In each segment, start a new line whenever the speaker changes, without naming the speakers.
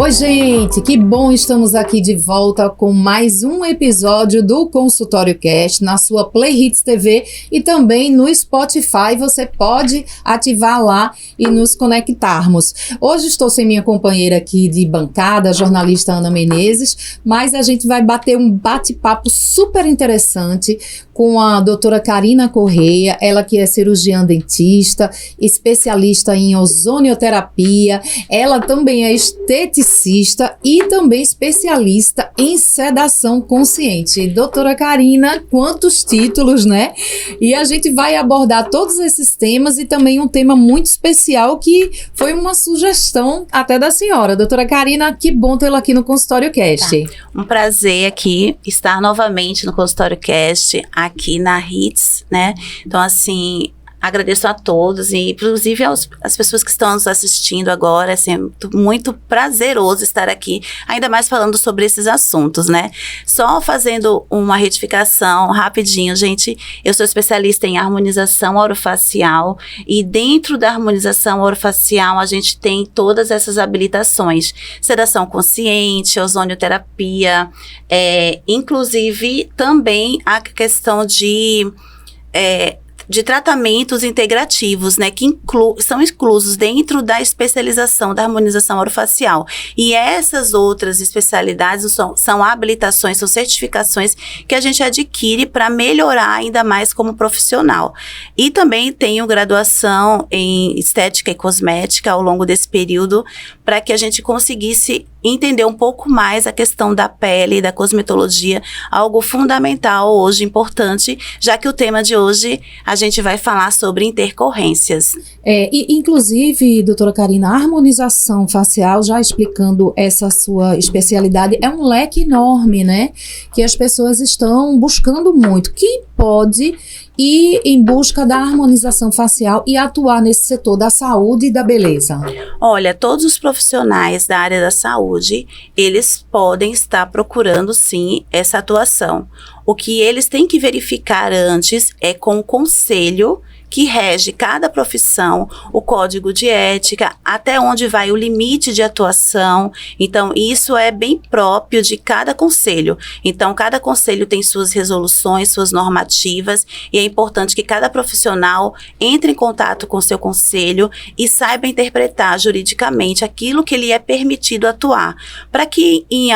Oi, gente, que bom estamos aqui de volta com mais um episódio do Consultório Cast na sua Play Hits TV e também no Spotify. Você pode ativar lá e nos conectarmos. Hoje estou sem minha companheira aqui de bancada, a jornalista Ana Menezes, mas a gente vai bater um bate-papo super interessante com a doutora Karina Correia, ela que é cirurgiã dentista, especialista em ozonioterapia, ela também é esteticista e também especialista em sedação consciente. Doutora Karina, quantos títulos, né? E a gente vai abordar todos esses temas e também um tema muito especial que foi uma sugestão até da senhora. Doutora Karina, que bom tê-la aqui no Consultório Cast.
Tá. Um prazer aqui estar novamente no Consultório Cast, aqui na Hits, né? Então, assim, agradeço a todos e, inclusive, as pessoas que estão nos assistindo agora. Assim, é muito prazeroso estar aqui, ainda mais falando sobre esses assuntos, né? Só fazendo uma retificação rapidinho, gente. Eu sou especialista em harmonização orofacial e dentro da harmonização orofacial a gente tem todas essas habilitações. Sedação consciente, ozonioterapia, inclusive também a questão de tratamentos integrativos, né, que são inclusos dentro da especialização da harmonização orofacial. E essas outras especialidades são habilitações, são certificações que a gente adquire para melhorar ainda mais como profissional. E também tenho graduação em estética e cosmética ao longo desse período, para que a gente conseguisse entender um pouco mais a questão da pele e da cosmetologia, algo fundamental hoje, importante, já que o tema de hoje a gente vai falar sobre intercorrências.
Inclusive, doutora Karina, a harmonização facial, já explicando essa sua especialidade, é um leque enorme, né? Que as pessoas estão buscando muito. Quem pode ir em busca da harmonização facial e atuar nesse setor da saúde e da beleza?
Olha, todos os profissionais da área da saúde, eles podem estar procurando sim essa atuação. O que eles têm que verificar antes é com o conselho que rege cada profissão, o código de ética, até onde vai o limite de atuação. Então, isso é bem próprio de cada conselho. Então, cada conselho tem suas resoluções, suas normativas, e é importante que cada profissional entre em contato com seu conselho e saiba interpretar juridicamente aquilo que lhe é permitido atuar, para que em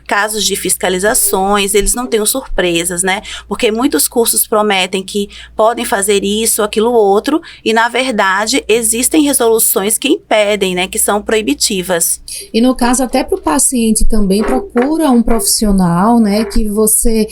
casos de fiscalizações, eles não tenham surpresas, né? Porque muitos cursos prometem que podem fazer isso, aquilo outro, e na verdade existem resoluções que impedem, né, que são proibitivas.
E no caso, até para o paciente também, procura um profissional, né, que você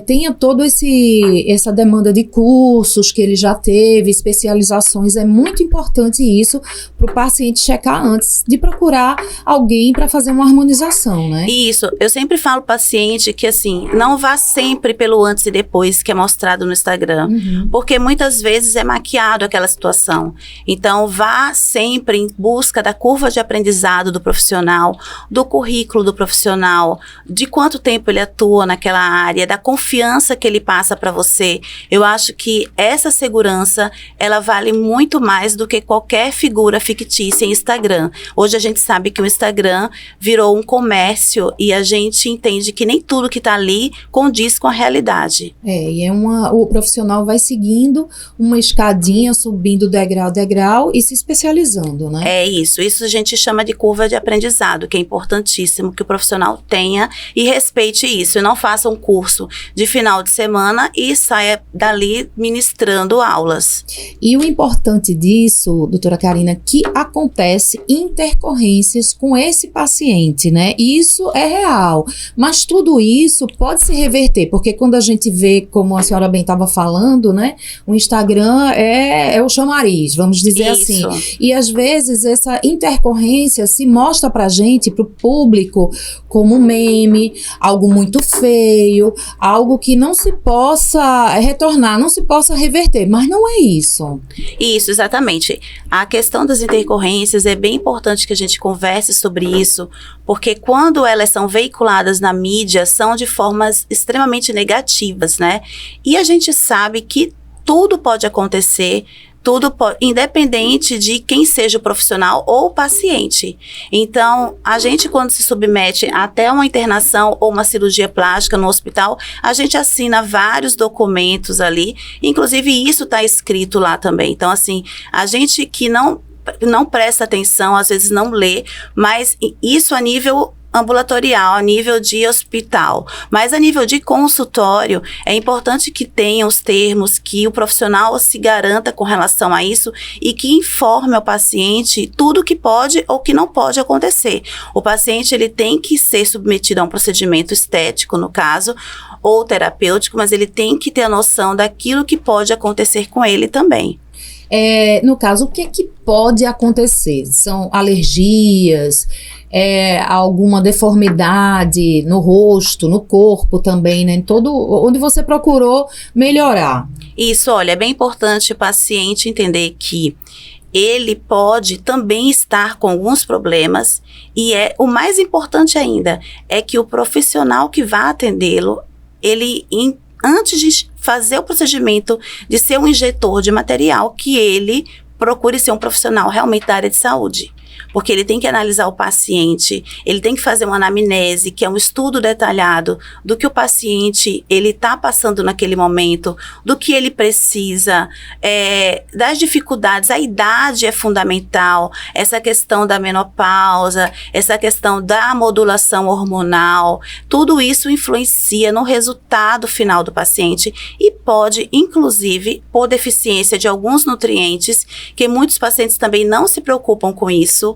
tenha todo essa demanda de cursos que ele já teve, especializações. É muito importante isso para o paciente checar antes de procurar alguém para fazer uma harmonização, né?
Isso, eu sempre falo ao paciente que, assim, não vá sempre pelo antes e depois que é mostrado no Instagram, porque muitas vezes é maquiado aquela situação. Então, vá sempre em busca da curva de aprendizado do profissional, do currículo do profissional, de quanto tempo ele atua naquela área, da confiança que ele passa para você. Eu acho que essa segurança, ela vale muito mais do que qualquer figura fictícia em Instagram. Hoje a gente sabe que o Instagram virou um comércio e a gente entende que nem tudo que está ali condiz com a realidade.
O profissional vai seguindo uma escadinha, subindo degrau a degrau e se especializando, né?
É isso a gente chama de curva de aprendizado, que é importantíssimo que o profissional tenha e respeite isso, e não faça um curso de final de semana e saia dali ministrando aulas.
E o importante disso, doutora Karina, que acontece intercorrências com esse paciente, né? Isso é real, mas tudo isso pode se reverter, porque quando a gente vê, como a senhora bem estava falando, né? O Instagram é o chamariz, vamos dizer
isso.
assim. E às vezes essa intercorrência se mostra pra gente, pro público, como um meme, algo muito feio, algo que não se possa retornar, não se possa reverter, mas não é isso.
Isso, exatamente. A questão das intercorrências é bem importante que a gente converse sobre isso, porque quando elas são veiculadas na mídia, são de formas extremamente negativas, né? E a gente sabe que tudo pode acontecer Tudo independente de quem seja o profissional ou o paciente. Então, a gente quando se submete até uma internação ou uma cirurgia plástica no hospital, a gente assina vários documentos ali, inclusive isso está escrito lá também. Então, assim, a gente que não presta atenção, às vezes não lê, mas isso a nível ambulatorial, a nível de hospital, mas a nível de consultório, é importante que tenha os termos, que o profissional se garanta com relação a isso e que informe ao paciente tudo que pode ou que não pode acontecer. O paciente, ele tem que ser submetido a um procedimento estético, no caso, ou terapêutico, mas ele tem que ter a noção daquilo que pode acontecer com ele também.
No caso, o que é que pode acontecer? São alergias, alguma deformidade no rosto, no corpo também, né? Em todo, onde você procurou melhorar.
Isso, olha, é bem importante o paciente entender que ele pode também estar com alguns problemas e o mais importante ainda é que o profissional que vai atendê-lo, ele antes de fazer o procedimento de ser um injetor de material, que ele procure ser um profissional realmente da área de saúde. Porque ele tem que analisar o paciente, ele tem que fazer uma anamnese, que é um estudo detalhado do que o paciente ele está passando naquele momento, do que ele precisa, das dificuldades. A idade é fundamental, essa questão da menopausa, essa questão da modulação hormonal, tudo isso influencia no resultado final do paciente e pode, inclusive, por deficiência de alguns nutrientes, que muitos pacientes também não se preocupam com isso,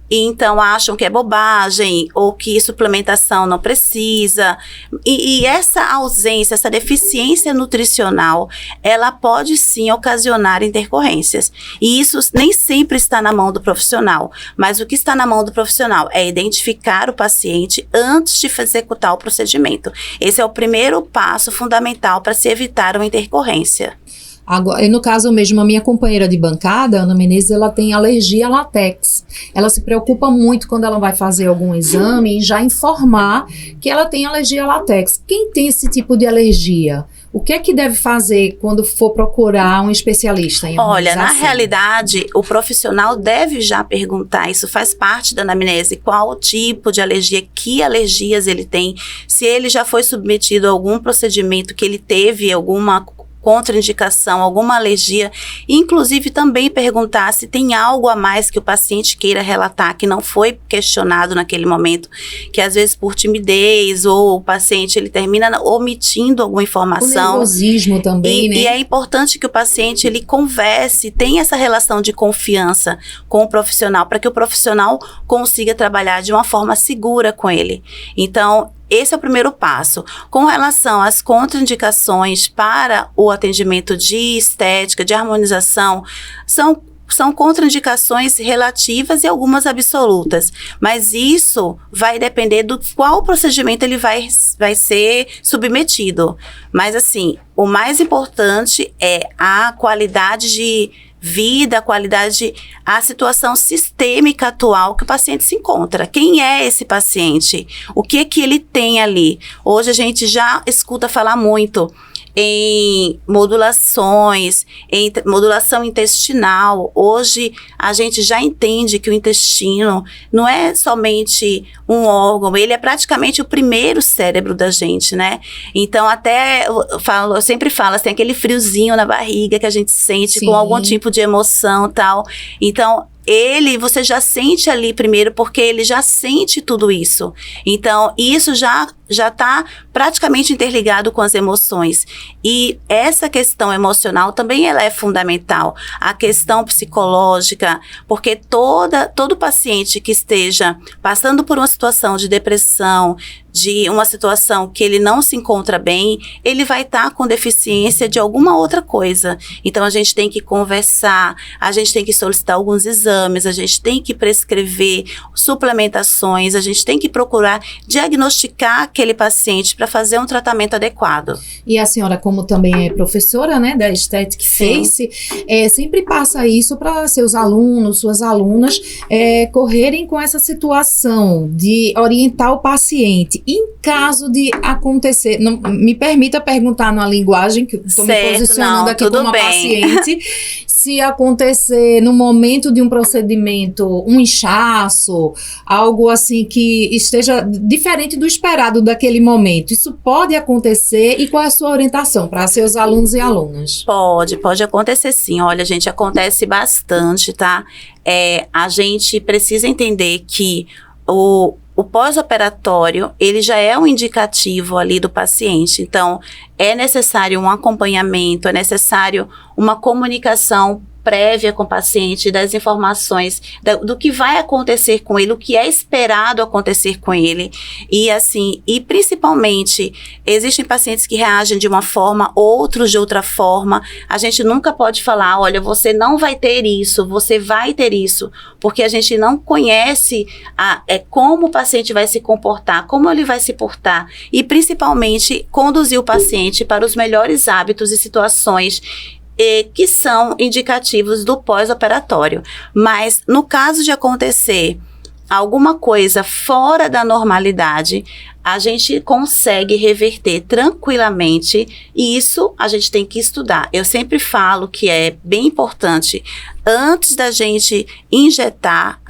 e então acham que é bobagem ou que suplementação não precisa. E essa ausência, essa deficiência nutricional, ela pode sim ocasionar intercorrências. E isso nem sempre está na mão do profissional, mas o que está na mão do profissional é identificar o paciente antes de executar o procedimento. Esse é o primeiro passo fundamental para se evitar uma intercorrência.
Agora, no caso mesmo, a minha companheira de bancada, Ana Menezes, ela tem alergia a látex. Ela se preocupa muito quando ela vai fazer algum exame e já informar que ela tem alergia a látex. Quem tem esse tipo de alergia, o que é que deve fazer quando for procurar um especialista em
harmonização? Olha, na realidade, o profissional deve já perguntar, isso faz parte da anamnese, qual tipo de alergia, que alergias ele tem, se ele já foi submetido a algum procedimento, que ele teve alguma contraindicação, alguma alergia, inclusive também perguntar se tem algo a mais que o paciente queira relatar, que não foi questionado naquele momento, que às vezes por timidez ou o paciente ele termina omitindo alguma informação.
O nervosismo também, né?
E é importante que o paciente ele converse, tenha essa relação de confiança com o profissional, para que o profissional consiga trabalhar de uma forma segura com ele. Então, esse é o primeiro passo. Com relação às contraindicações para o atendimento de estética, de harmonização, são contraindicações relativas e algumas absolutas, mas isso vai depender do qual procedimento ele vai ser submetido. Mas assim, o mais importante é a qualidade de vida, a situação sistêmica atual que o paciente se encontra. Quem é esse paciente? O que ele tem ali? Hoje a gente já escuta falar muito em modulações, em modulação intestinal. Hoje a gente já entende que o intestino não é somente um órgão, ele é praticamente o primeiro cérebro da gente, né? Então até eu sempre falo assim, aquele friozinho na barriga que a gente sente com algum tipo de emoção e tal. Então você já sente ali primeiro, porque ele já sente tudo isso. Então, isso já está praticamente interligado com as emoções. E essa questão emocional também ela é fundamental. A questão psicológica, porque todo paciente que esteja passando por uma situação de depressão, de uma situação que ele não se encontra bem, ele vai estar com deficiência de alguma outra coisa. Então, a gente tem que conversar, a gente tem que solicitar alguns exames, a gente tem que prescrever suplementações, a gente tem que procurar diagnosticar aquele paciente para fazer um tratamento adequado.
E a senhora, como também é professora, né, da Aesthetic Face, sempre passa isso para seus alunos, suas alunas, correrem com essa situação de orientar o paciente. Em caso de acontecer, não, me permita perguntar numa linguagem que estou me posicionando aqui como uma paciente, se acontecer no momento de um procedimento, um inchaço, algo assim que esteja diferente do esperado daquele momento, isso pode acontecer? E qual é a sua orientação para seus alunos e alunas?
Pode acontecer sim. Olha, gente, acontece bastante, tá? A gente precisa entender que o pós-operatório, ele já é um indicativo ali do paciente. Então, é necessário um acompanhamento, é necessário uma comunicação prévia com o paciente, das informações, do que vai acontecer com ele, o que é esperado acontecer com ele. E assim, e principalmente, existem pacientes que reagem de uma forma, outros de outra forma. A gente nunca pode falar, olha, você não vai ter isso, você vai ter isso, porque a gente não conhece como o paciente vai se comportar, como ele vai se portar, e principalmente conduzir o paciente para os melhores hábitos e situações que são indicativos do pós-operatório. Mas no caso de acontecer alguma coisa fora da normalidade, a gente consegue reverter tranquilamente, e isso a gente tem que estudar. Eu sempre falo que é bem importante, antes da gente injetar,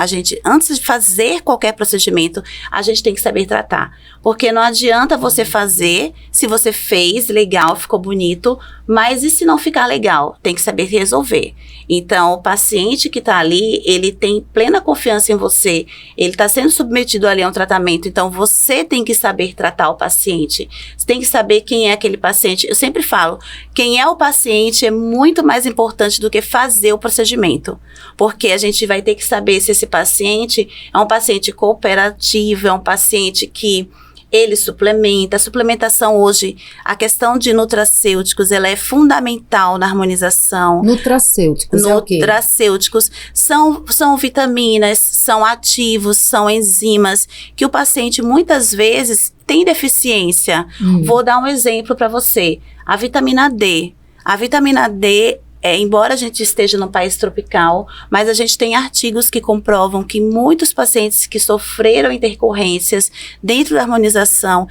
antes de fazer qualquer procedimento, a gente tem que saber tratar. Porque não adianta você fazer, se você fez, legal, ficou bonito, mas e se não ficar legal? Tem que saber resolver. Então, o paciente que está ali, ele tem plena confiança em você, ele está sendo submetido ali a um tratamento, então você tem que saber tratar o paciente. Você tem que saber quem é aquele paciente. Eu sempre falo, quem é o paciente é muito mais importante do que fazer o procedimento. Porque a gente vai ter que saber se esse paciente é um paciente cooperativo, é um paciente que ele suplementa. A suplementação hoje, a questão de nutracêuticos, ela é fundamental na harmonização.
Nutracêuticos é o quê?
Nutracêuticos são vitaminas, são ativos, são enzimas que o paciente muitas vezes tem deficiência. Vou dar um exemplo para você. A vitamina D. A vitamina D, embora a gente esteja num país tropical, mas a gente tem artigos que comprovam que muitos pacientes que sofreram intercorrências dentro da harmonização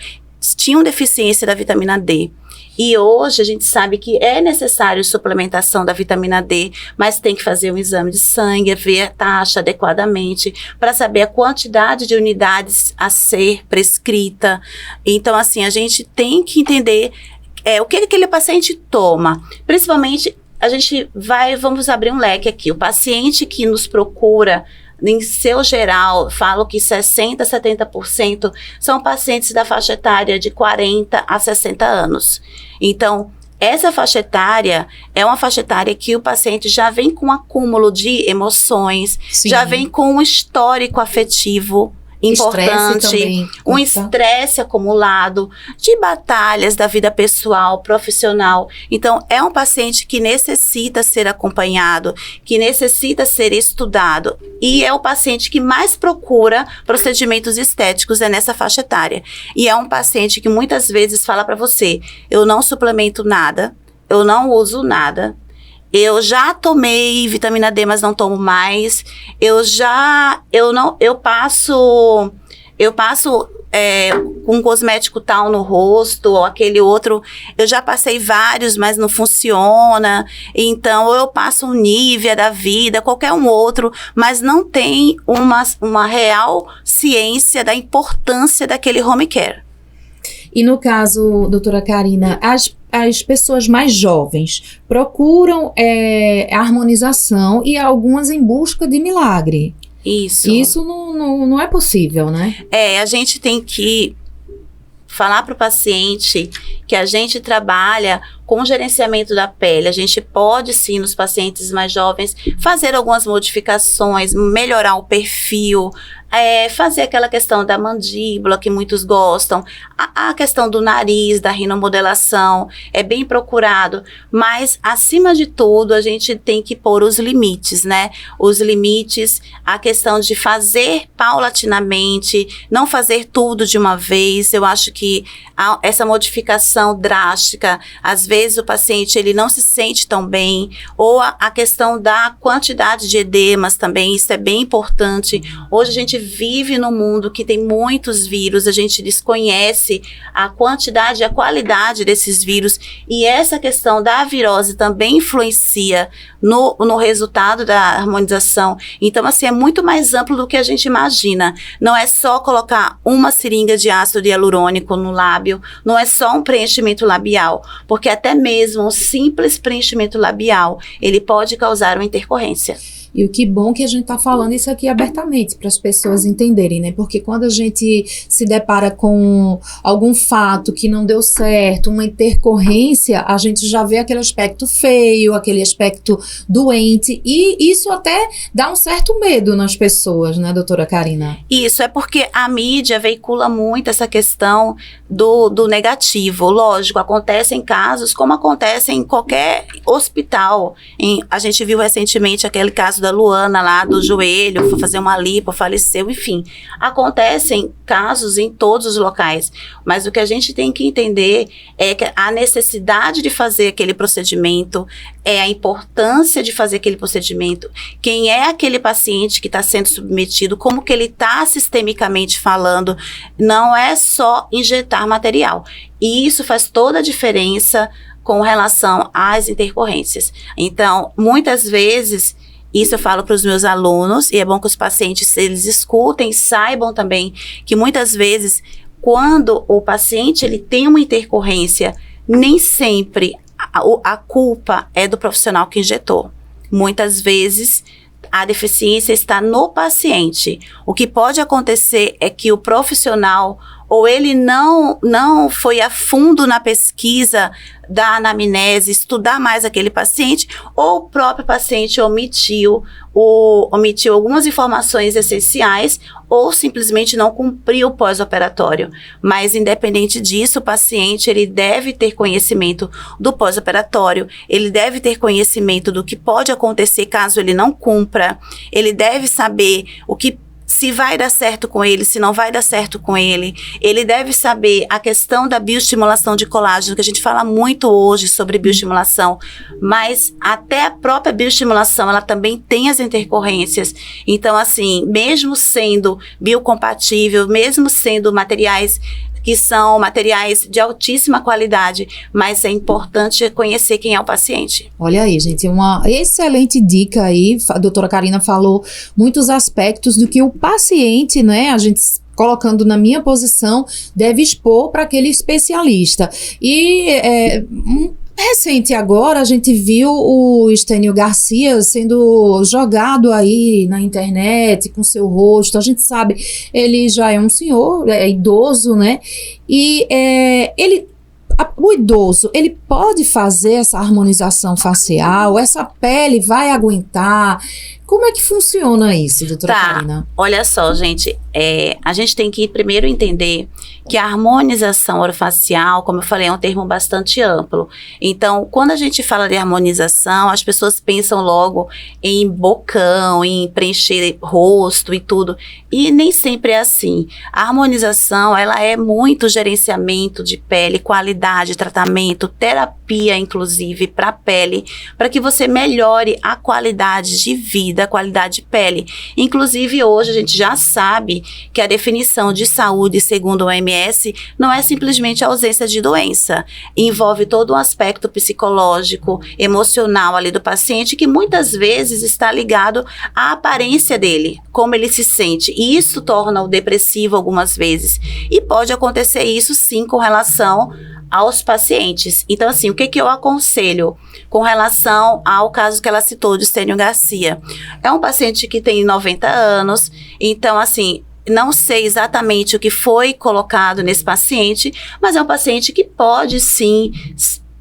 tinham deficiência da vitamina D. E hoje a gente sabe que é necessário suplementação da vitamina D, mas tem que fazer um exame de sangue, ver a taxa adequadamente, para saber a quantidade de unidades a ser prescrita. Então, assim, a gente tem que entender o que aquele paciente toma, principalmente. Vamos abrir um leque aqui. O paciente que nos procura, em seu geral, falo que 60%, 70% são pacientes da faixa etária de 40 a 60 anos. Então, essa faixa etária é uma faixa etária que o paciente já vem com um acúmulo de emoções, Sim. já vem com um histórico afetivo importante, um estresse acumulado de batalhas da vida pessoal, profissional. Então, é um paciente que necessita ser acompanhado, que necessita ser estudado, e é o paciente que mais procura procedimentos estéticos nessa faixa etária. E é um paciente que muitas vezes fala para você, eu não suplemento nada, eu não uso nada, eu já tomei vitamina D, mas não tomo mais. Eu passo um cosmético tal no rosto, ou aquele outro. Eu já passei vários, mas não funciona. Então, eu passo um Nivea da vida, qualquer um outro, mas não tem uma real ciência da importância daquele home care.
E no caso, doutora Karina, as pessoas mais jovens procuram a harmonização e algumas em busca de milagre. Isso não é possível, né?
A gente tem que falar para o paciente que a gente trabalha com gerenciamento da pele. A gente pode sim, nos pacientes mais jovens, fazer algumas modificações, melhorar o perfil, fazer aquela questão da mandíbula, que muitos gostam, a questão do nariz, da rinomodelação, é bem procurado, mas, acima de tudo, a gente tem que pôr os limites, né? Os limites, a questão de fazer paulatinamente, não fazer tudo de uma vez. Eu acho que essa modificação drástica, às vezes o paciente ele não se sente tão bem, ou a questão da quantidade de edemas também, isso é bem importante. Hoje a gente vive num mundo que tem muitos vírus, a gente desconhece a quantidade e a qualidade desses vírus, e essa questão da virose também influencia no resultado da harmonização. Então, assim, é muito mais amplo do que a gente imagina. Não é só colocar uma seringa de ácido hialurônico no lábio, não é só um preenchimento labial, porque até mesmo um simples preenchimento labial, ele pode causar uma intercorrência.
E o que bom que a gente está falando isso aqui abertamente para as pessoas entenderem, né? Porque quando a gente se depara com algum fato que não deu certo, uma intercorrência, a gente já vê aquele aspecto feio, aquele aspecto doente, e isso até dá um certo medo nas pessoas, né, doutora Karina?
Isso, é porque a mídia veicula muito essa questão do negativo. Lógico, acontecem casos como acontece em qualquer hospital. A gente viu recentemente aquele caso da Luana lá do joelho, foi fazer uma lipo, faleceu, enfim. Acontecem casos em todos os locais, mas o que a gente tem que entender é que a necessidade de fazer aquele procedimento, a importância de fazer aquele procedimento, quem é aquele paciente que está sendo submetido, como que ele está sistemicamente falando, não é só injetar material. E isso faz toda a diferença com relação às intercorrências. Então, muitas vezes, isso eu falo para os meus alunos, e é bom que os pacientes, eles escutem, saibam também que muitas vezes, quando o paciente ele tem uma intercorrência, nem sempre a culpa é do profissional que injetou. Muitas vezes, a deficiência está no paciente. O que pode acontecer é que o profissional, ou ele não foi a fundo na pesquisa da anamnese, estudar mais aquele paciente, ou o próprio paciente omitiu algumas informações essenciais, ou simplesmente não cumpriu o pós-operatório. Mas, independente disso, o paciente ele deve ter conhecimento do pós-operatório, ele deve ter conhecimento do que pode acontecer caso ele não cumpra, ele deve saber se vai dar certo com ele, se não vai dar certo com ele. Ele deve saber a questão da bioestimulação de colágeno, que a gente fala muito hoje sobre bioestimulação, mas até a própria bioestimulação, ela também tem as intercorrências. Então, assim, mesmo sendo biocompatível, mesmo sendo materiais que são materiais de altíssima qualidade, mas é importante conhecer quem é o paciente.
Olha aí, gente, uma excelente dica aí, a doutora Karina falou muitos aspectos do que o paciente, né, a gente colocando na minha posição, deve expor para aquele especialista. E recente agora, a gente viu o Estênio Garcia sendo jogado aí na internet com seu rosto. A gente sabe, ele já é um senhor, é idoso, né? E o idoso, ele pode fazer essa harmonização facial? Essa pele vai aguentar? Como é que funciona isso, doutora Karina?
Olha só, gente, a gente tem que primeiro entender que a harmonização orofacial, como eu falei, é um termo bastante amplo. Então, quando a gente fala de harmonização, as pessoas pensam logo em bocão, em preencher rosto e tudo, e nem sempre é assim. A harmonização, ela é muito gerenciamento de pele, qualidade, tratamento, terapia, inclusive, para a pele, para que você melhore a qualidade de vida, a qualidade de pele. Inclusive, hoje a gente já sabe que a definição de saúde, segundo o OMS, não é simplesmente a ausência de doença. Envolve todo um aspecto psicológico, emocional ali do paciente, que muitas vezes está ligado à aparência dele, como ele se sente. E isso torna-o depressivo algumas vezes. E pode acontecer isso sim com relação aos pacientes. Então, assim, o que eu aconselho com relação ao caso que ela citou de Estênio Garcia? É um paciente que tem 90 anos, então, assim, não sei exatamente o que foi colocado nesse paciente, mas é um paciente que pode sim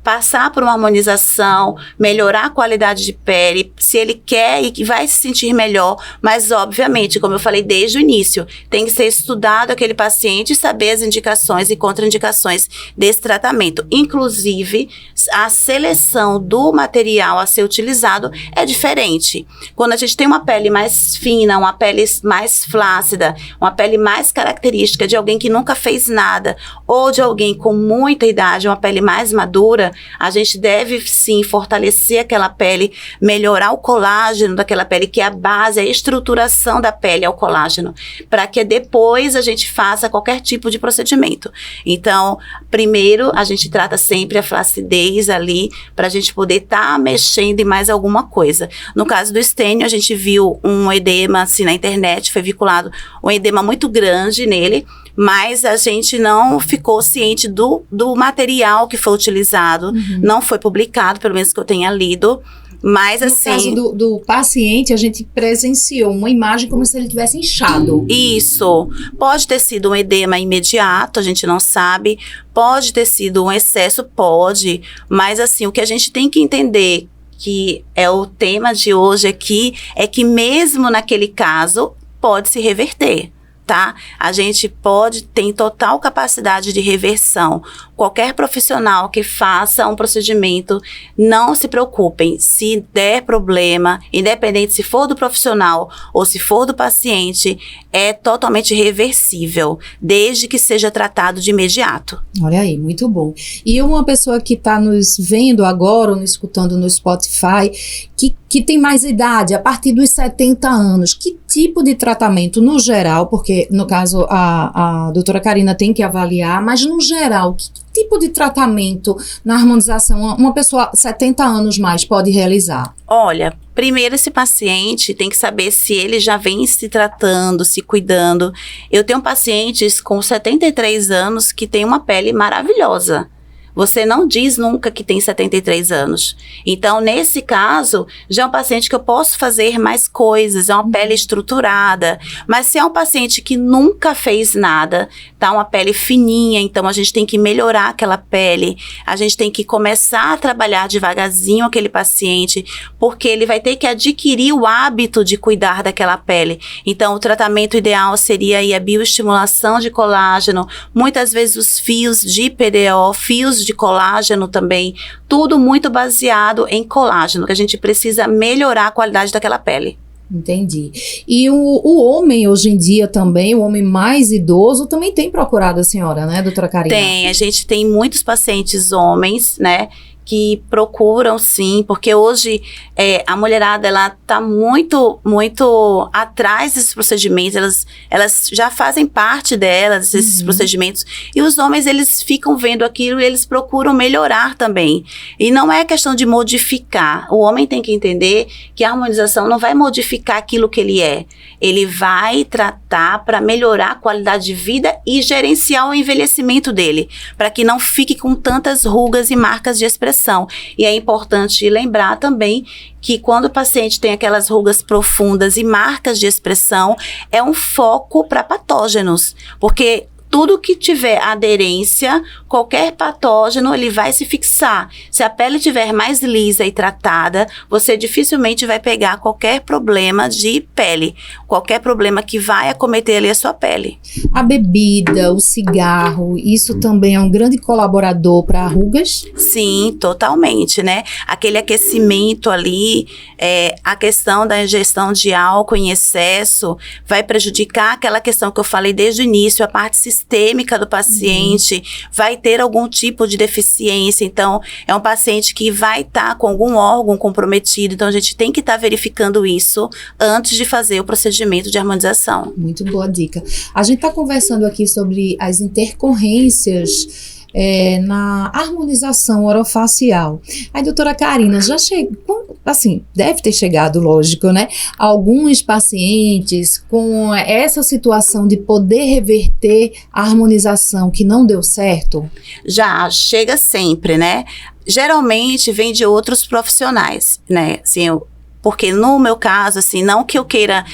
passar por uma harmonização, melhorar a qualidade de pele, se ele quer e que vai se sentir melhor, mas obviamente, como eu falei desde o início, tem que ser estudado aquele paciente e saber as indicações e contraindicações desse tratamento. Inclusive, a seleção do material a ser utilizado é diferente. Quando a gente tem uma pele mais fina, uma pele mais flácida, uma pele mais característica de alguém que nunca fez nada, ou de alguém com muita idade, uma pele mais madura, a gente deve sim fortalecer aquela pele, melhorar o colágeno daquela pele, que é a base, a estruturação da pele ao colágeno, para que depois a gente faça qualquer tipo de procedimento. Então, primeiro a gente trata sempre a flacidez ali, para a gente poder estar mexendo em mais alguma coisa. No caso do estênio, a gente viu um edema assim na internet, foi vinculado um edema muito grande nele, mas a gente não ficou ciente do material que foi utilizado, não foi publicado, pelo menos que eu tenha lido, mas assim...
No caso do paciente, a gente presenciou uma imagem como se ele tivesse inchado.
Isso, pode ter sido um edema imediato, a gente não sabe, pode ter sido um excesso, pode, mas assim, o que a gente tem que entender, que é o tema de hoje aqui, é que mesmo naquele caso, pode se reverter. Tá? A gente tem total capacidade de reversão. Qualquer profissional que faça um procedimento, não se preocupem. Se der problema, independente se for do profissional ou se for do paciente, é totalmente reversível, desde que seja tratado de imediato.
Olha aí, muito bom. E uma pessoa que está nos vendo agora, ou nos escutando no Spotify, que tem mais idade, a partir dos 70 anos, que tipo de tratamento, no geral, porque no caso a doutora Karina tem que avaliar, mas no geral, que tipo de tratamento na harmonização uma pessoa 70 anos mais pode realizar?
Olha, primeiro esse paciente tem que saber se ele já vem se tratando, se cuidando. Eu tenho pacientes com 73 anos que têm uma pele maravilhosa. Você não diz nunca que tem 73 anos. Então, nesse caso, já é um paciente que eu posso fazer mais coisas, é uma pele estruturada. Mas se é um paciente que nunca fez nada, tá uma pele fininha, então a gente tem que melhorar aquela pele. A gente tem que começar a trabalhar devagarzinho aquele paciente, porque ele vai ter que adquirir o hábito de cuidar daquela pele. Então, o tratamento ideal seria aí a bioestimulação de colágeno, muitas vezes os fios de PDO, fios de colágeno também, tudo muito baseado em colágeno, que a gente precisa melhorar a qualidade daquela pele.
Entendi. E o homem hoje em dia também, o homem mais idoso, também tem procurado a senhora, né, doutora Karina?
Tem, a gente tem muitos pacientes homens, né, que procuram sim, porque hoje a mulherada, ela tá muito atrás desses procedimentos, elas já fazem parte delas, esses procedimentos, e os homens, eles ficam vendo aquilo e eles procuram melhorar também, e não é questão de modificar, o homem tem que entender que a harmonização não vai modificar aquilo que ele vai tratar para melhorar a qualidade de vida e gerenciar o envelhecimento dele, para que não fique com tantas rugas e marcas de expressão. E é importante lembrar também que quando o paciente tem aquelas rugas profundas e marcas de expressão, é um foco para patógenos, porque tudo que tiver aderência, qualquer patógeno, ele vai se fixar. Se a pele estiver mais lisa e tratada, você dificilmente vai pegar qualquer problema de pele, qualquer problema que vai acometer ali a sua pele.
A bebida, o cigarro, isso também é um grande colaborador para rugas?
Sim, totalmente, né? Aquele aquecimento ali, a questão da ingestão de álcool em excesso vai prejudicar aquela questão que eu falei desde o início, a parte sistêmica do paciente, vai ter algum tipo de deficiência, então é um paciente que vai estar com algum órgão comprometido, então a gente tem que estar verificando isso antes de fazer o procedimento de harmonização.
Muito boa dica. A gente está conversando aqui sobre as intercorrências na harmonização orofacial. Aí, doutora Karina, já chegou, assim, deve ter chegado, lógico, né? Alguns pacientes com essa situação de poder reverter a harmonização que não deu certo?
Já, chega sempre, né? Geralmente vem de outros profissionais, né? Assim, Porque no meu caso, assim, não que eu queira,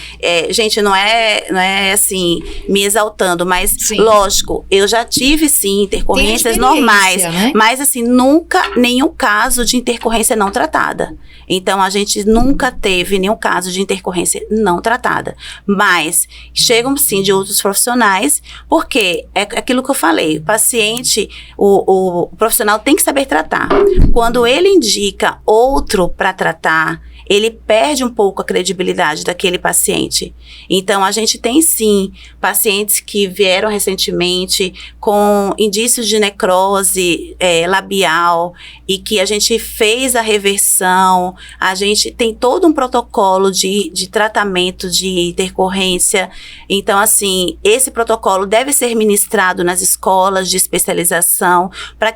gente, não é assim, me exaltando, mas
Sim.
Lógico, eu já tive sim intercorrências
Tem
normais,
né?
mas assim, nunca nenhum caso de intercorrência não tratada. Então, a gente nunca teve nenhum caso de intercorrência não tratada. Mas chegam sim de outros profissionais, porque é aquilo que eu falei, o paciente, o profissional tem que saber tratar. Quando ele indica outro para tratar, ele perde um pouco a credibilidade daquele paciente. Então, a gente tem sim pacientes que vieram recentemente com indícios de necrose labial e que a gente fez a reversão, a gente tem todo um protocolo de tratamento de intercorrência. Então, assim, esse protocolo deve ser ministrado nas escolas de especialização para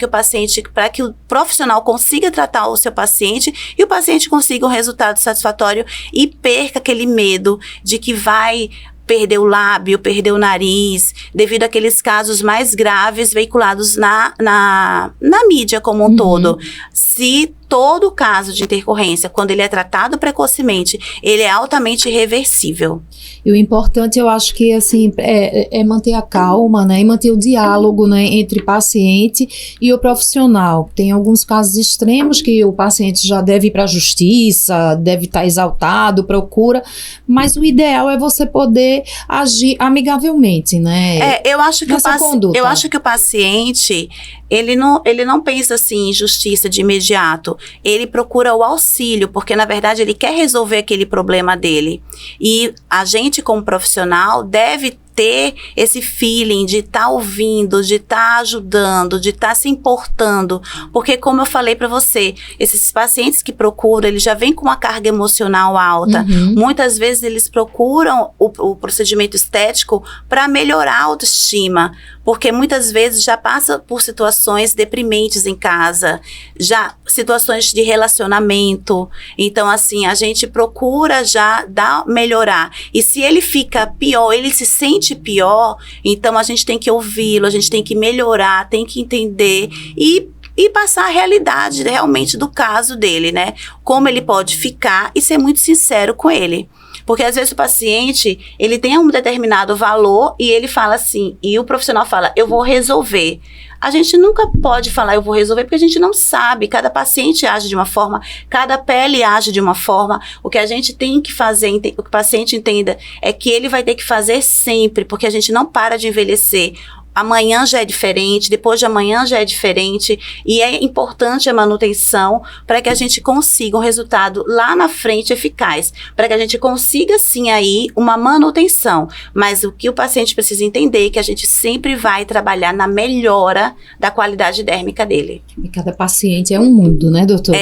que o profissional consiga tratar o seu paciente e o paciente consiga um resultado satisfatório e perca aquele medo de que vai perder o lábio, perder o nariz, devido àqueles casos mais graves veiculados na mídia como um todo. Se todo caso de intercorrência, quando ele é tratado precocemente, ele é altamente reversível.
E o importante, eu acho que, assim, é manter a calma, né? E manter o diálogo, né, entre paciente e o profissional. Tem alguns casos extremos que o paciente já deve ir para a justiça, deve estar exaltado, procura, mas o ideal é você poder agir amigavelmente, né?
Eu acho que o paciente, ele não pensa assim em justiça de imediato. Ele procura o auxílio, porque na verdade ele quer resolver aquele problema dele. E a gente como profissional deve ter esse feeling de estar ouvindo, de estar ajudando, de estar se importando, porque como eu falei para você, esses pacientes que procuram, eles já vêm com uma carga emocional alta. Muitas vezes eles procuram o procedimento estético para melhorar a autoestima, porque muitas vezes já passa por situações deprimentes em casa, já situações de relacionamento. Então, assim, a gente procura já melhorar. E se ele fica pior, ele se sente pior, então a gente tem que ouvi-lo, a gente tem que melhorar, tem que entender e passar a realidade realmente do caso dele, né? Como ele pode ficar e ser muito sincero com ele. Porque às vezes o paciente, ele tem um determinado valor e ele fala assim, e o profissional fala, eu vou resolver. A gente nunca pode falar, eu vou resolver, porque a gente não sabe. Cada paciente age de uma forma, cada pele age de uma forma. O que a gente tem que fazer, o que o paciente entenda, é que ele vai ter que fazer sempre, porque a gente não para de envelhecer. Amanhã já é diferente, depois de amanhã já é diferente, e é importante a manutenção para que a gente consiga um resultado lá na frente eficaz, para que a gente consiga sim aí uma manutenção, mas o que o paciente precisa entender é que a gente sempre vai trabalhar na melhora da qualidade dérmica dele.
E cada paciente é um mundo, né, doutora?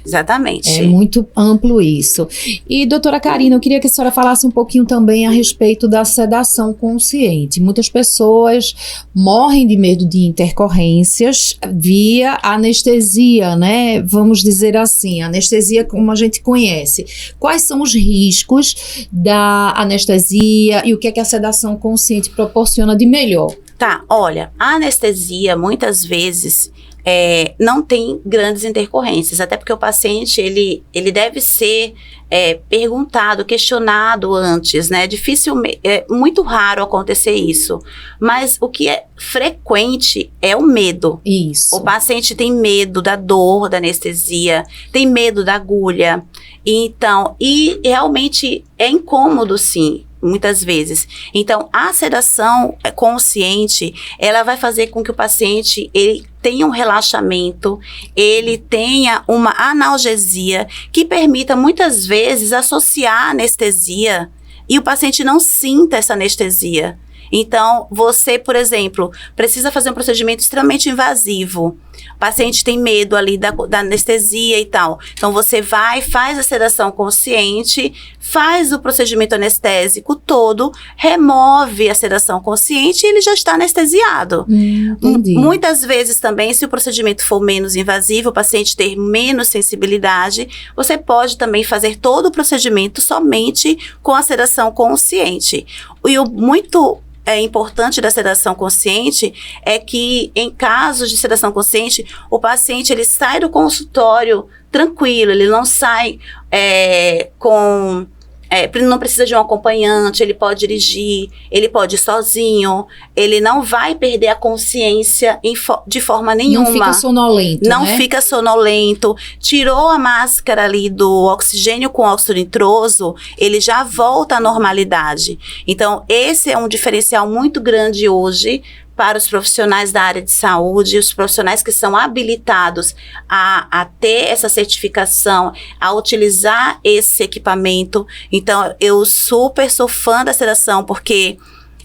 Exatamente.
É muito amplo isso. E, doutora Karina, eu queria que a senhora falasse um pouquinho também a respeito da sedação consciente. Muitas pessoas morrem de medo de intercorrências via anestesia, né? Vamos dizer assim, anestesia como a gente conhece. Quais são os riscos da anestesia e o que é que a sedação consciente proporciona de melhor?
Tá, olha, a anestesia muitas vezes não tem grandes intercorrências, até porque o paciente, ele deve ser perguntado, questionado antes, né? É muito raro acontecer isso, mas o que é frequente é o medo.
Isso.
O paciente tem medo da dor, da anestesia, tem medo da agulha, então, e realmente é incômodo sim, muitas vezes. Então, a sedação consciente, ela vai fazer com que o paciente, ele tenha um relaxamento, ele tenha uma analgesia que permita muitas vezes associar a anestesia e o paciente não sinta essa anestesia. Então, você, por exemplo, precisa fazer um procedimento extremamente invasivo. O paciente tem medo ali da anestesia e tal. Então, você vai, faz a sedação consciente, faz o procedimento anestésico todo, remove a sedação consciente e ele já está anestesiado.
Entendi.
Muitas vezes também, se o procedimento for menos invasivo, o paciente ter menos sensibilidade, você pode também fazer todo o procedimento somente com a sedação consciente. E o muito importante da sedação consciente é que, em casos de sedação consciente, o paciente ele sai do consultório tranquilo, ele não sai não precisa de um acompanhante, ele pode dirigir, ele pode ir sozinho, ele não vai perder a consciência de forma nenhuma.
Não fica sonolento,
Não
né?
fica sonolento. Tirou a máscara ali do oxigênio com óxido nitroso, ele já volta à normalidade. Então, esse é um diferencial muito grande hoje para os profissionais da área de saúde, os profissionais que são habilitados a ter essa certificação, a utilizar esse equipamento. Então, eu super sou fã da sedação, porque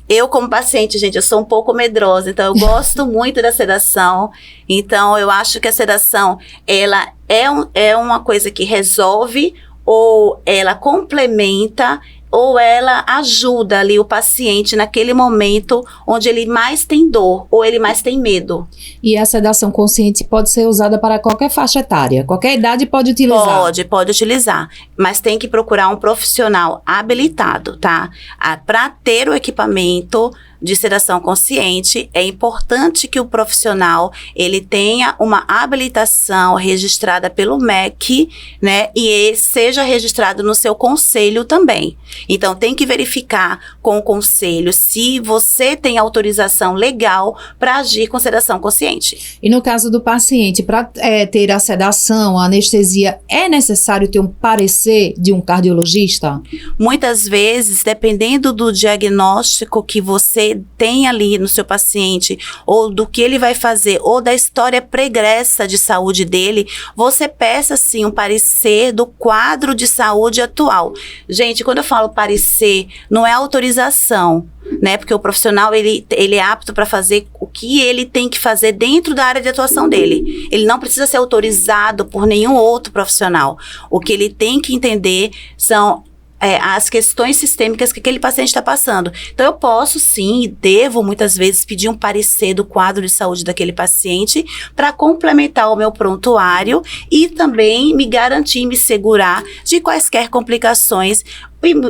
eu, como paciente, gente, eu sou um pouco medrosa, então eu gosto muito da sedação. Então, eu acho que a sedação, ela é uma coisa que resolve, ou ela complementa, ou ela ajuda ali o paciente naquele momento onde ele mais tem dor ou ele mais tem medo.
E a sedação consciente pode ser usada para qualquer faixa etária, qualquer idade pode utilizar.
Pode utilizar, mas tem que procurar um profissional habilitado, tá? Para ter o equipamento de sedação consciente, é importante que o profissional, ele tenha uma habilitação registrada pelo MEC, né? E ele seja registrado no seu conselho também. Então, tem que verificar com o conselho se você tem autorização legal para agir com sedação consciente.
E no caso do paciente, para ter a sedação, a anestesia, é necessário ter um parecer de um cardiologista?
Muitas vezes, dependendo do diagnóstico que você tem ali no seu paciente, ou do que ele vai fazer, ou da história pregressa de saúde dele, você peça sim um parecer do quadro de saúde atual. Gente, quando eu falo parecer, não é autorização, né? Porque o profissional, ele é apto para fazer o que ele tem que fazer dentro da área de atuação dele. Ele não precisa ser autorizado por nenhum outro profissional. O que ele tem que entender são as questões sistêmicas que aquele paciente está passando. Então, eu posso sim, e devo muitas vezes pedir um parecer do quadro de saúde daquele paciente para complementar o meu prontuário e também me garantir, me segurar de quaisquer complicações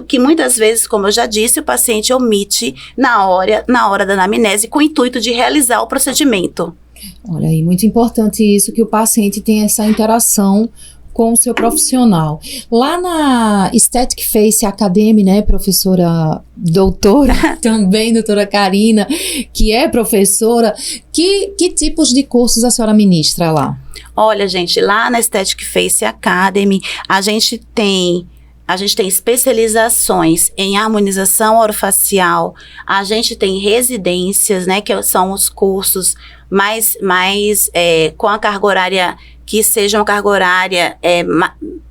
que muitas vezes, como eu já disse, o paciente omite na hora da anamnese com o intuito de realizar o procedimento.
Olha aí, muito importante isso, que o paciente tenha essa interação com o seu profissional. Lá na Aesthetic Face Academy, né, professora doutora, também doutora Karina, que é professora, que tipos de cursos a senhora ministra lá?
Olha, gente, lá na Aesthetic Face Academy, a gente tem especializações em harmonização orofacial, a gente tem residências, né, que são os cursos mais com a carga horária, que seja uma carga horária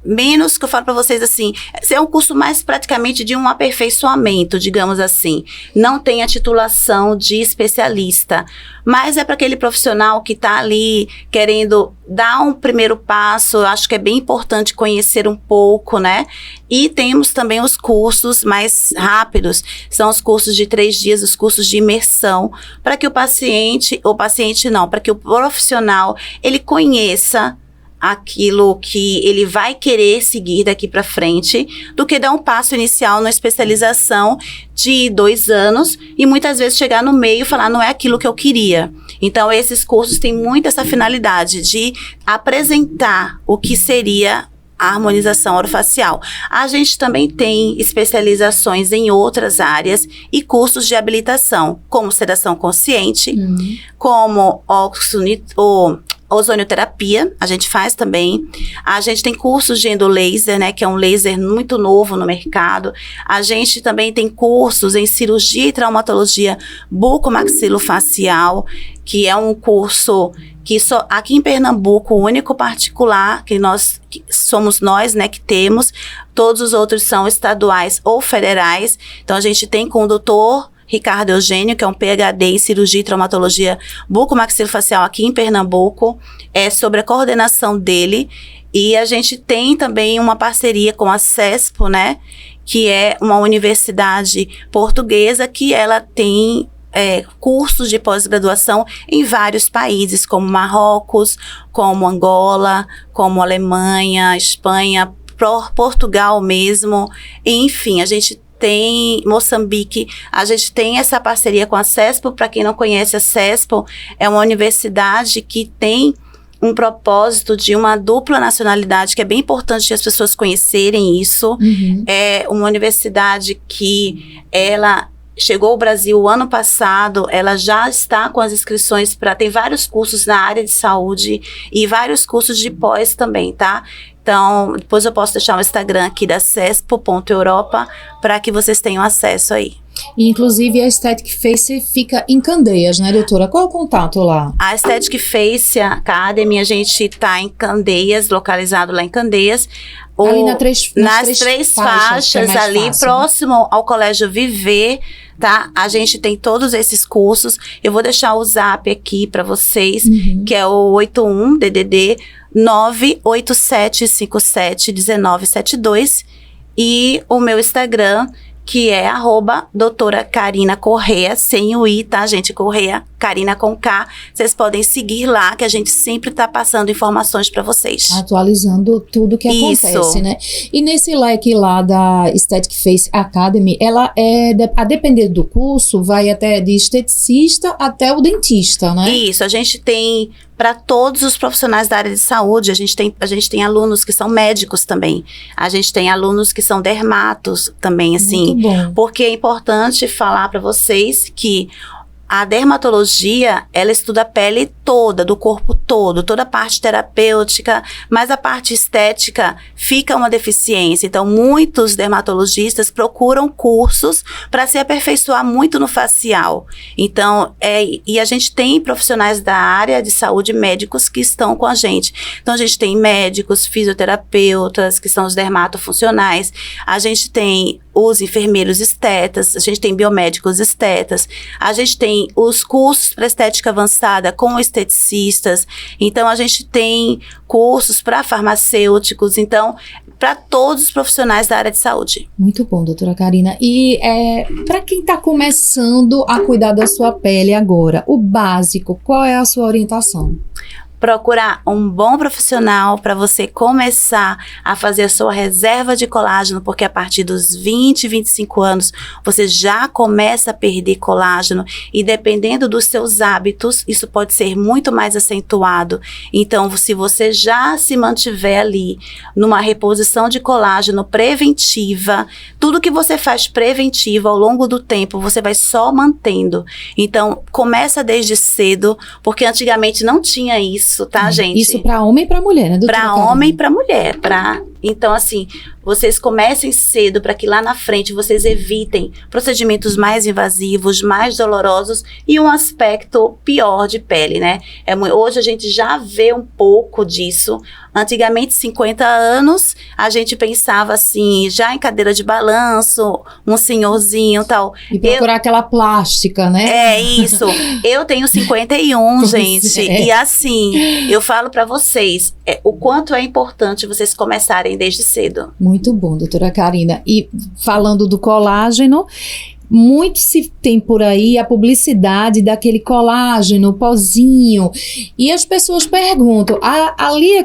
menos, que eu falo para vocês assim, é um curso mais praticamente de um aperfeiçoamento, digamos assim. Não tem a titulação de especialista, mas é para aquele profissional que está ali querendo dar um primeiro passo. Eu acho que é bem importante conhecer um pouco, né? E temos também os cursos mais rápidos, são os cursos de 3 dias, os cursos de imersão, para que para que o profissional, ele conheça aquilo que ele vai querer seguir daqui para frente, do que dar um passo inicial na especialização de 2 anos e muitas vezes chegar no meio e falar, não é aquilo que eu queria. Então, esses cursos têm muito essa finalidade de apresentar o que seria a harmonização orofacial. A gente também tem especializações em outras áreas e cursos de habilitação, como sedação consciente, como ozonioterapia, a gente faz também. A gente tem cursos de endolaser, né, que é um laser muito novo no mercado. A gente também tem cursos em cirurgia e traumatologia bucomaxilofacial, que é um curso que só aqui em Pernambuco, o único particular que somos nós, né, que temos. Todos os outros são estaduais ou federais. Então, a gente tem com o doutor Ricardo Eugênio, que é um PhD em cirurgia e traumatologia bucomaxilofacial aqui em Pernambuco, sobre a coordenação dele. E a gente tem também uma parceria com a CESPO, né, que é uma universidade portuguesa que ela tem cursos de pós-graduação em vários países, como Marrocos, como Angola, como Alemanha, Espanha, Portugal mesmo. Enfim, a gente tem Moçambique, a gente tem essa parceria com a CESPO. Para quem não conhece, a CESPO é uma universidade que tem um propósito de uma dupla nacionalidade, que é bem importante as pessoas conhecerem isso. É uma universidade que ela chegou ao Brasil o ano passado, ela já está com as inscrições tem vários cursos na área de saúde e vários cursos de pós também, tá? Então, depois eu posso deixar o Instagram aqui da cespo.europa para que vocês tenham acesso aí.
E, inclusive, a Aesthetic Face fica em Candeias, né, doutora? Qual é o contato lá?
A Aesthetic Face Academy, a gente está em Candeias, localizado lá em Candeias.
Ali nas três faixas
é ali,
fácil,
próximo, né, ao Colégio Viver, tá? A gente tem todos esses cursos. Eu vou deixar o zap aqui para vocês, que é o 81-DDD 987571972, e o meu Instagram, que é @doutora Karina Correia, sem o I, tá, gente? Correia, Karina com K. Vocês podem seguir lá, que a gente sempre tá passando informações para vocês.
Atualizando tudo que acontece, né? E nesse leque lá da Aesthetic Face Academy, ela a depender do curso, vai até de esteticista até o dentista, né?
Isso, a gente tem para todos os profissionais da área de saúde. A gente tem alunos que são médicos também. A gente tem alunos que são dermatos também, assim.
Muito bom.
Porque é importante falar para vocês que a dermatologia, ela estuda a pele toda, do corpo todo, toda a parte terapêutica, mas a parte estética fica uma deficiência. Então, muitos dermatologistas procuram cursos para se aperfeiçoar muito no facial. Então, e a gente tem profissionais da área de saúde, médicos, que estão com a gente. Então, a gente tem médicos, fisioterapeutas, que são os dermatofuncionais. A gente tem os enfermeiros estetas, a gente tem biomédicos estetas, a gente tem os cursos para estética avançada com esteticistas, então a gente tem cursos para farmacêuticos, então para todos os profissionais da área de saúde.
Muito bom, doutora Karina. E para quem está começando a cuidar da sua pele agora, o básico, qual é a sua orientação?
Procurar um bom profissional para você começar a fazer a sua reserva de colágeno, porque a partir dos 20, 25 anos, você já começa a perder colágeno e dependendo dos seus hábitos, isso pode ser muito mais acentuado. Então, se você já se mantiver ali numa reposição de colágeno preventiva, tudo que você faz preventivo ao longo do tempo, você vai só mantendo. Então, começa desde cedo, porque antigamente não tinha isso, tá, gente?
Isso para homem e para mulher, né, doutora?
Para homem e para mulher, então, assim, vocês comecem cedo para que lá na frente vocês evitem procedimentos mais invasivos, mais dolorosos e um aspecto pior de pele, né? Hoje a gente já vê um pouco disso. Antigamente, 50 anos, a gente pensava assim, já em cadeira de balanço, um senhorzinho e tal.
E procurar aquela plástica, né?
É isso. Eu tenho 51, gente. E assim, eu falo para vocês, o quanto é importante vocês começarem desde cedo.
Muito bom, doutora Karina. E falando do colágeno, muito se tem por aí a publicidade daquele colágeno, pozinho, e as pessoas perguntam, ali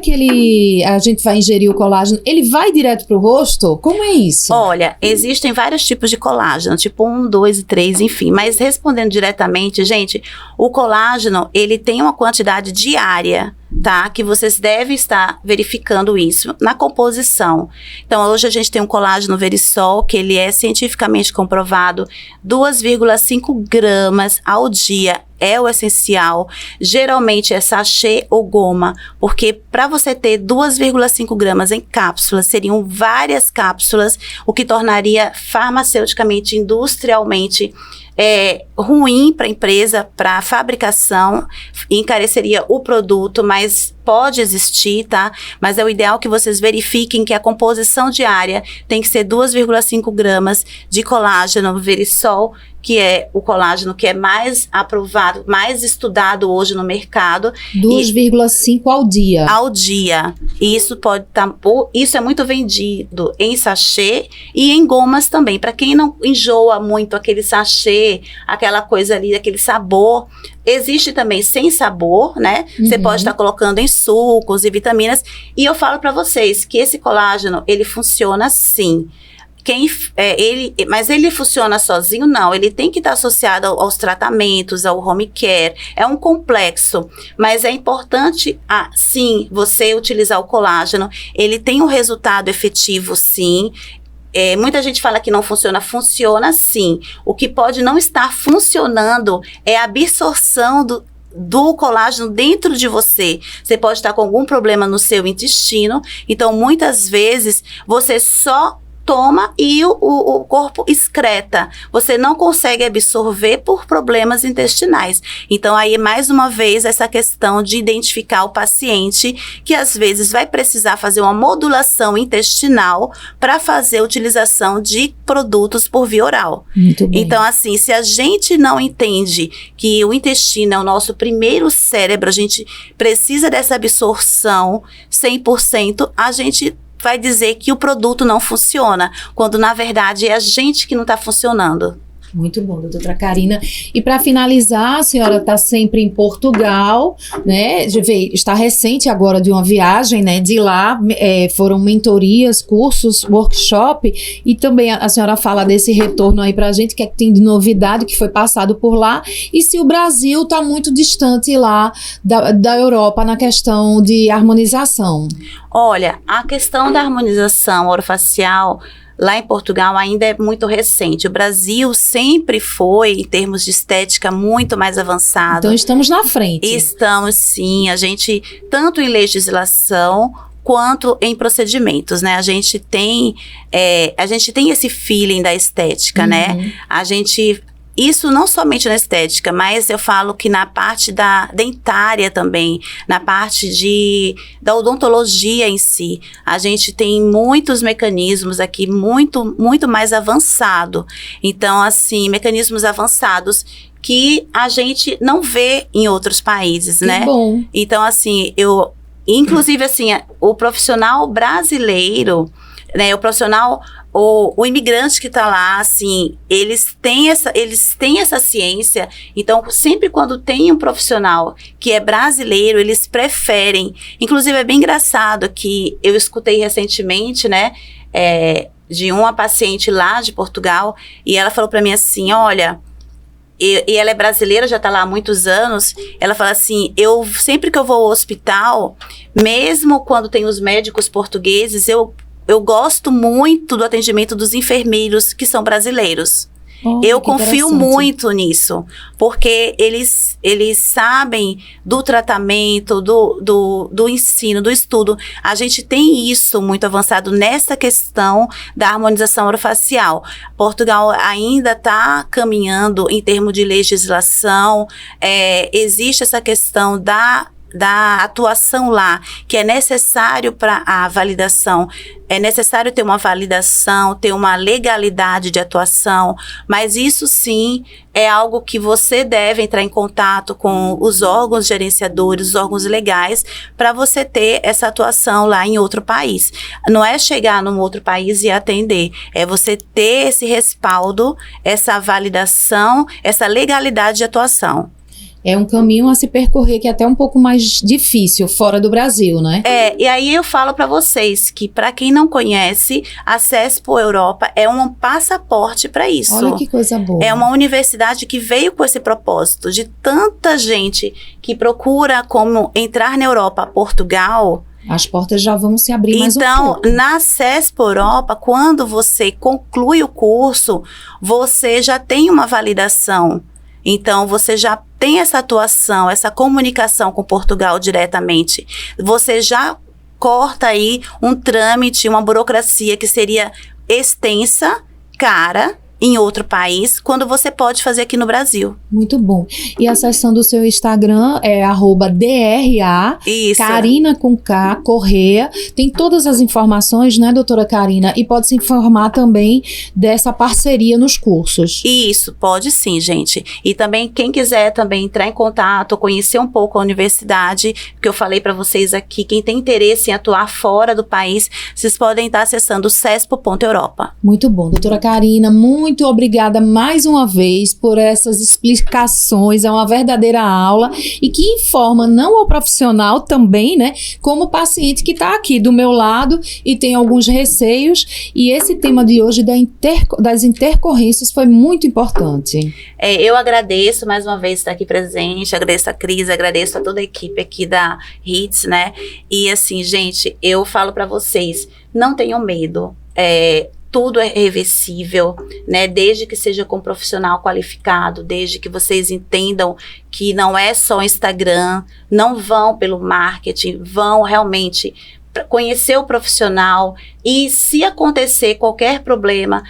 a gente vai ingerir o colágeno, ele vai direto pro rosto? Como é isso?
Olha, existem vários tipos de colágeno, tipo 1, 2 e 3, enfim, mas respondendo diretamente, gente, o colágeno, ele tem uma quantidade diária, tá? Que vocês devem estar verificando isso na composição. Então, hoje a gente tem um colágeno Verisol, que ele é cientificamente comprovado, 2,5 gramas ao dia é o essencial. Geralmente é sachê ou goma, porque para você ter 2,5 gramas em cápsulas, seriam várias cápsulas, o que tornaria farmaceuticamente, industrialmente, ruim para a empresa, para a fabricação, encareceria o produto, mas pode existir, tá? Mas é o ideal que vocês verifiquem que a composição diária tem que ser 2,5 gramas de colágeno Verisol, que é o colágeno que é mais aprovado, mais estudado hoje no mercado.
2,5 ao dia.
Ao dia. Isso isso é muito vendido em sachê e em gomas também. Para quem não enjoa muito aquele sachê, aquela coisa ali, aquele sabor, existe também sem sabor, né? Você pode estar colocando em sucos e vitaminas. E eu falo para vocês que esse colágeno, ele funciona sim. Mas ele funciona sozinho? Não, ele tem que estar associado aos tratamentos, ao home care, é um complexo, mas é importante, sim, você utilizar o colágeno, ele tem um resultado efetivo, sim. Muita gente fala que não funciona, funciona sim. O que pode não estar funcionando é a absorção do colágeno dentro de você. Você pode estar com algum problema no seu intestino, então muitas vezes você só toma e o corpo excreta. Você não consegue absorver por problemas intestinais. Então, aí, mais uma vez, essa questão de identificar o paciente que, às vezes, vai precisar fazer uma modulação intestinal para fazer a utilização de produtos por via oral.
Muito bem.
Então, assim, se a gente não entende que o intestino é o nosso primeiro cérebro, a gente precisa dessa absorção 100%, a gente vai dizer que o produto não funciona, quando na verdade é a gente que não está funcionando.
Muito bom, doutora Karina. E para finalizar, a senhora está sempre em Portugal, né? Está recente agora de uma viagem, né? De lá foram mentorias, cursos, workshop, e também a senhora fala desse retorno aí para a gente, que tem de novidade, que foi passado por lá, e se o Brasil está muito distante lá da Europa na questão de harmonização.
Olha, a questão da harmonização orofacial lá em Portugal ainda é muito recente. O Brasil sempre foi, em termos de estética, muito mais avançado.
Então estamos na frente.
Estamos, sim. A gente, tanto em legislação quanto em procedimentos, né? A gente tem esse feeling da estética, né? Isso não somente na estética, mas eu falo que na parte da dentária também, na parte da odontologia em si, a gente tem muitos mecanismos aqui muito, muito mais avançado. Então, assim, mecanismos avançados que a gente não vê em outros países,
Que
né?
bom.
Então, assim, inclusive, assim, o profissional brasileiro, né, o imigrante que está lá, assim, eles têm essa ciência. Então, sempre quando tem um profissional que é brasileiro, eles preferem. Inclusive, é bem engraçado que eu escutei recentemente, né, de uma paciente lá de Portugal, e ela falou para mim assim, olha, e ela é brasileira, já está lá há muitos anos, ela fala assim, sempre que eu vou ao hospital, mesmo quando tem os médicos portugueses, eu gosto muito do atendimento dos enfermeiros que são brasileiros. Eu confio muito nisso, porque eles sabem do tratamento, do ensino, do estudo. A gente tem isso muito avançado nessa questão da harmonização orofacial. Portugal ainda está caminhando em termos de legislação, existe essa questão da atuação lá, que é necessário para a validação, é necessário ter uma validação, ter uma legalidade de atuação, mas isso sim é algo que você deve entrar em contato com os órgãos gerenciadores, os órgãos legais, para você ter essa atuação lá em outro país. Não é chegar num outro país e atender, é você ter esse respaldo, essa validação, essa legalidade de atuação.
É um caminho a se percorrer que é até um pouco mais difícil fora do Brasil, né?
E aí eu falo para vocês que, para quem não conhece, a CESPO Europa é um passaporte para isso.
Olha que coisa boa.
É uma universidade que veio com esse propósito de tanta gente que procura como entrar na Europa, Portugal.
As portas já vão se abrir mais um pouco.
Então, na CESPO Europa, quando você conclui o curso, você já tem uma validação. Então, você já tem essa atuação, essa comunicação com Portugal diretamente. Você já corta aí um trâmite, uma burocracia que seria extensa, cara, em outro país, quando você pode fazer aqui no Brasil.
Muito bom. E a seção do seu Instagram é @DRA,
Isso.
Karina com K, Correia. Tem todas as informações, né, doutora Karina? E pode se informar também dessa parceria nos cursos.
Isso, pode sim, gente. E também, quem quiser também entrar em contato, conhecer um pouco a universidade, que eu falei para vocês aqui, quem tem interesse em atuar fora do país, vocês podem estar acessando cespo.europa.
Muito bom, doutora Karina, muito muito obrigada mais uma vez por essas explicações, é uma verdadeira aula e que informa não ao profissional também, né, como o paciente que está aqui do meu lado e tem alguns receios, e esse tema de hoje das intercorrências foi muito importante.
Eu agradeço mais uma vez estar aqui presente, agradeço a Cris, agradeço a toda a equipe aqui da Hits, né, e assim, gente, eu falo para vocês, não tenham medo, tudo é reversível, né? Desde que seja com um profissional qualificado, desde que vocês entendam que não é só o Instagram, não vão pelo marketing, vão realmente conhecer o profissional e se acontecer qualquer problema,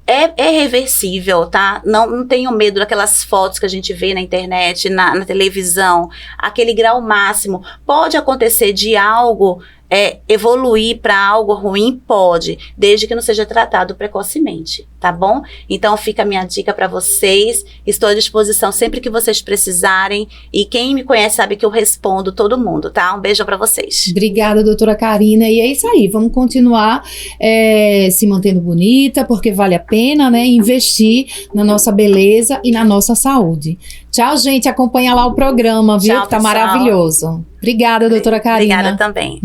é reversível, tá? Não tenham medo daquelas fotos que a gente vê na internet, na televisão, aquele grau máximo. Pode acontecer de algo evoluir para algo ruim? Pode, desde que não seja tratado precocemente, tá bom? Então fica a minha dica para vocês, estou à disposição sempre que vocês precisarem e quem me conhece sabe que eu respondo todo mundo, tá? Um beijo para vocês.
Obrigada, doutora Karina, e é isso aí, vamos continuar se mantendo bonita, porque vale a pena, né, investir na nossa beleza e na nossa saúde. Tchau, gente, acompanha lá o programa, viu?
Tchau,
que tá
pessoal.
maravilhoso. Obrigada, doutora Karina.
Obrigada também.